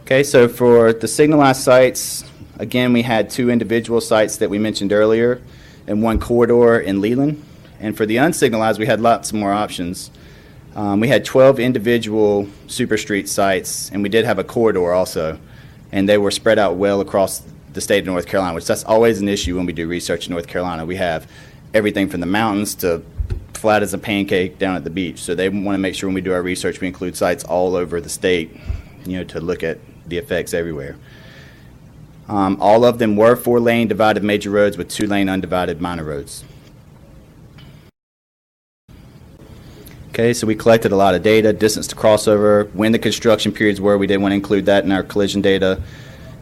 Okay, so for the signalized sites, again, we had 2 individual sites that we mentioned earlier and 1 corridor in Leland. And for the unsignalized, we had lots more options. We had 12 individual Superstreet sites, and we did have a corridor also. And they were spread out well across the state of North Carolina, which that's always an issue when we do research in North Carolina. We have everything from the mountains to flat as a pancake down at the beach. So they want to make sure when we do our research, we include sites all over the state, to look at the effects everywhere. All of them were 4-lane divided major roads with 2-lane undivided minor roads. Okay, so we collected a lot of data, distance to crossover, when the construction periods were. We did want to include that in our collision data.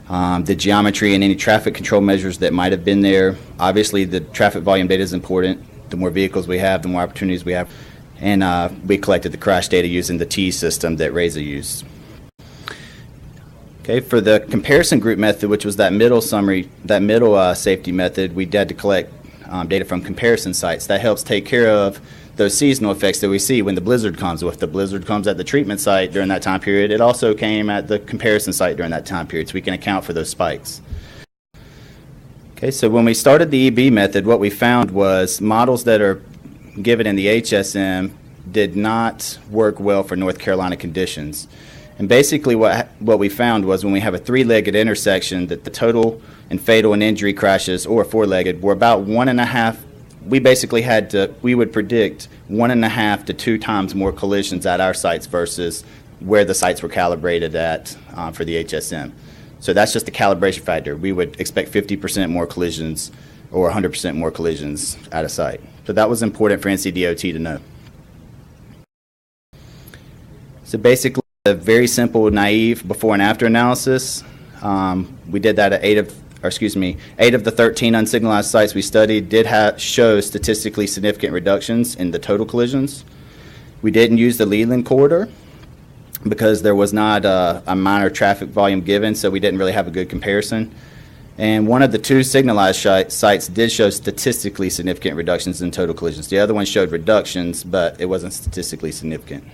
The geometry and any traffic control measures that might have been there. Obviously, the traffic volume data is important. The more vehicles we have, the more opportunities we have. And we collected the crash data using the T system that RAISA used. Okay, for the comparison group method, which was that middle safety method, we had to collect data from comparison sites. That helps take care of those seasonal effects that we see when the blizzard comes. If the blizzard comes at the treatment site during that time period, it also came at the comparison site during that time period, so we can account for those spikes. Okay, so when we started the EB method, what we found was models that are given in the HSM did not work well for North Carolina conditions. And basically what we found was when we have a 3-legged intersection that the total and fatal and injury crashes, or 4-legged, were about 1.5. We would predict 1.5 to 2 times more collisions at our sites versus where the sites were calibrated at for the HSM. So that's just the calibration factor. We would expect 50% more collisions or 100% more collisions at a site. So that was important for NCDOT to know. So basically, a very simple, naive before and after analysis. We did that at 8 of the 13 unsignalized sites we studied did show statistically significant reductions in the total collisions. We didn't use the Leland corridor because there was not a minor traffic volume given, so we didn't really have a good comparison. And one of the 2 signalized sites did show statistically significant reductions in total collisions. The other one showed reductions, but it wasn't statistically significant.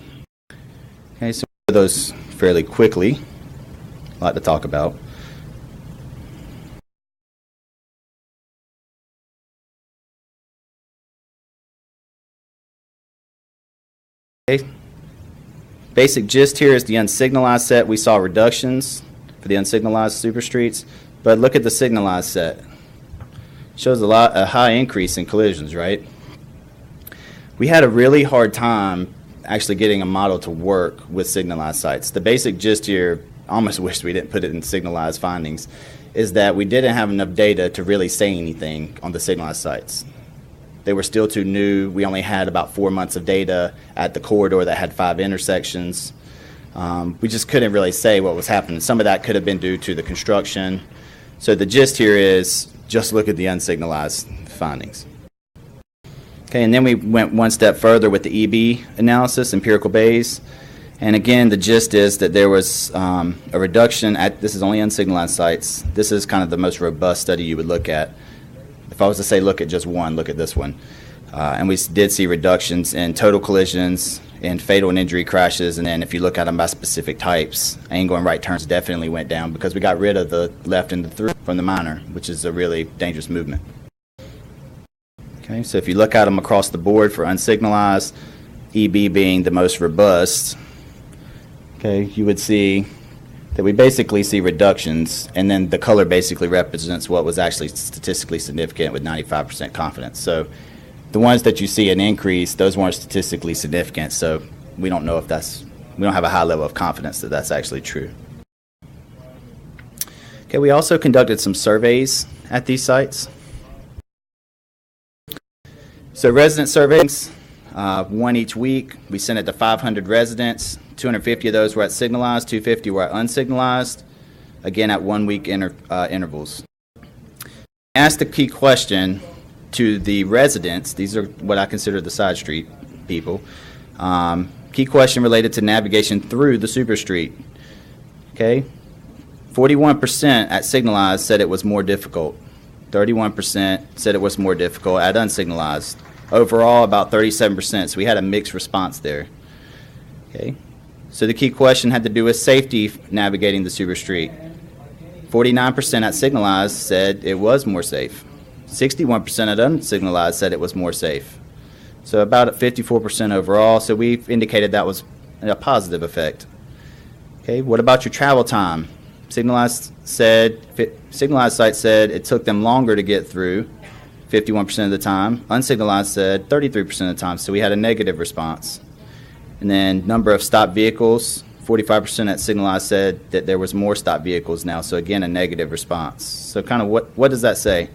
Okay, so those fairly quickly. A lot to talk about. Okay. Basic gist here is the unsignalized set. We saw reductions for the unsignalized superstreets, but look at the signalized set. It shows a high increase in collisions, right? We had a really hard time actually getting a model to work with signalized sites. The basic gist here, almost wish we didn't put it in signalized findings, is that we didn't have enough data to really say anything on the signalized sites. They were still too new. We only had about 4 months of data at the corridor that had 5 intersections. We just couldn't really say what was happening. Some of that could have been due to the construction. So the gist here is just look at the unsignalized findings. Okay, and then we went one step further with the EB analysis, empirical Bayes. And again, the gist is that there was a reduction this is only unsignalized sites. This is kind of the most robust study you would look at. If I was to say look at just one, look at this one. And we did see reductions in total collisions, in fatal and injury crashes, and then if you look at them by specific types, angle and right turns definitely went down because we got rid of the left and the through from the minor, which is a really dangerous movement. Okay, so if you look at them across the board for unsignalized, EB being the most robust, okay, you would see that we basically see reductions, and then the color basically represents what was actually statistically significant with 95% confidence. So the ones that you see an increase, those weren't statistically significant, so we don't know if we don't have a high level of confidence that that's actually true. Okay, we also conducted some surveys at these sites. So resident surveys, one each week. We sent it to 500 residents. 250 of those were at signalized, 250 were at unsignalized, again at 1 week intervals. Asked the key question to the residents. These are what I consider the side street people. Key question related to navigation through the Superstreet. Okay, 41% at signalized said it was more difficult. 31% said it was more difficult at unsignalized. Overall, about 37%, so we had a mixed response there. Okay. So the key question had to do with safety navigating the superstreet. 49% at signalized said it was more safe. 61% at unsignalized said it was more safe. So about 54% overall. So we've indicated that was a positive effect. Okay, what about your travel time? Signalized sites said it took them longer to get through, 51% of the time. Unsignalized said 33% of the time. So we had a negative response. And then number of stopped vehicles, 45% at signalized said that there was more stopped vehicles now. So again, a negative response. So kind of what does that say?